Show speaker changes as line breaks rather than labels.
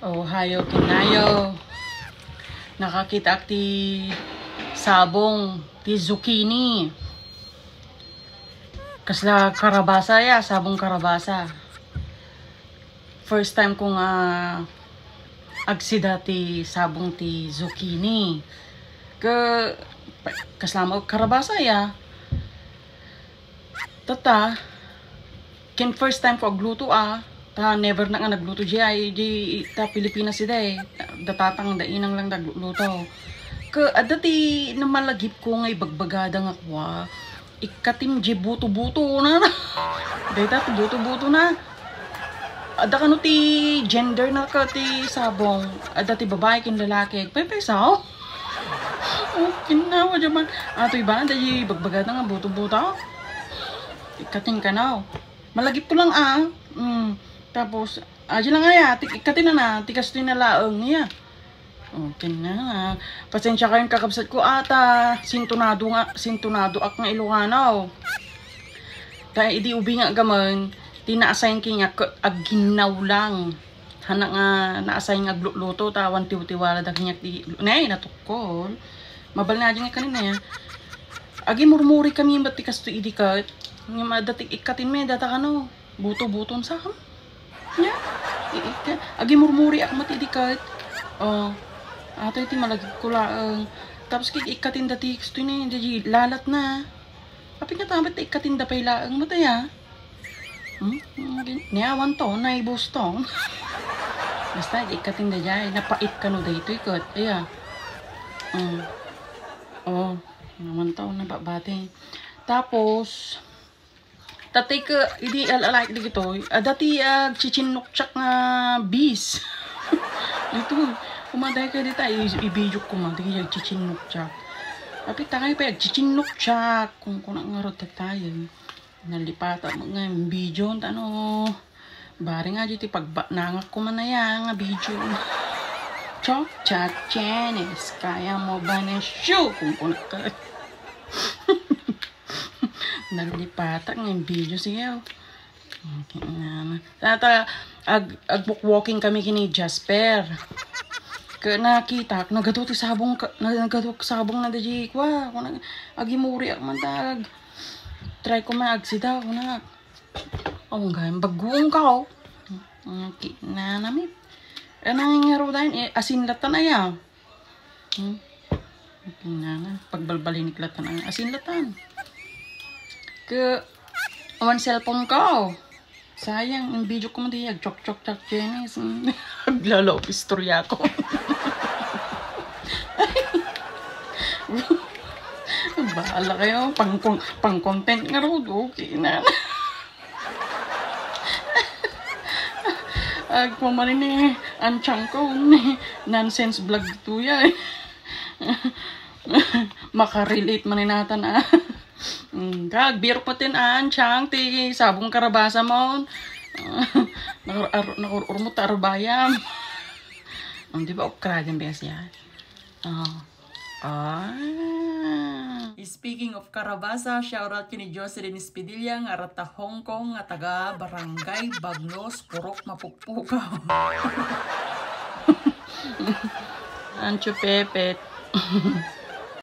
Oh, hayo kinayo. Nakakita ak ti sabong, ti zucchini. Kasla karabasa ya, sabong karabasa. First time kong agsida ti sabong ti zucchini. Kasla mo karabasa ya. Tata, ken first time ko agluto ta never na nga nagluto di ta Pilipinas sida datatang dainang lang nagluto adati na malagip ko nga ibagbagada nga kwa ikatim di buto-buto na data buto-buto na ada kano ti gender na ka ti sabong adati babae ken lalaki pepesaw kinawa jaman ato iba na di bagbagada nga buto-buto ikating kanaw malagip ko lang tapos aja lang nga ikatin na tikas to na laong niya okay na pasensya kayong kakabsat ko sintonado ak nga Ilocano kaya idi ubi nga gaman tina-assign kinya ag ginaw lang hana nga na-assign nga luto tawan tiwala da kinyak di nay natukol mabal na nga kanina ya agi murmuri kami ba't tikas to idikat nga madating ikatin me data kano buto-buton sa kam nya agi murmuri ak matidikat ato iti malagip ko laang tapos ikatin dati gusto ni jadi lalat na apit nga tamat ikatin da pay laang mataya niyawan to naibos to basta ikatin da jay napait ka no dito ikat naman to nababate tapos tatay ka, hindi alalike dito. Dati chichinukchak nga bis. Ito, kumaday ka dito, i-video ko man, dati chichinukchak. Kapit takay pa, chichinukchak. Kung nga rot tayo, nalipata mo nga yung video, bari nga dito, pagnangak ko man na yan, nga video. Chok, chak, chenes, kaya mo ba na show? Kung ka. Naglipatak ng video siya. Okay na. Tata, walking kami kini Jasper. Nakita, nagato sabong na daji kwa. Agimuri ak mantag. Try ko maagsida ko na. Gayang bagong ka Okay na namit. Nangingaro dahil asin latan na ya. Okay na. Pagbalbalinik latan na asin latan. One cellphone ko. Sayang, yung video ko mo diya, chok Chinese. Naglalaw istorya ko. Bahala kayo, pang content nga ro, okay na. Pumarin ang chang ko, nonsense vlog to yan. Makarelate maninata na. Biro pa tin chang ti sabong karabasa mo. Nakururmot arbayam. Di ba ukradan bes yan? Speaking of karabasa, shoutout kini Jocelyn Espidilla nga rata Hong Kong nga taga Barangay Bagnos, Purok Mapukpukaw. Ancho Pepet.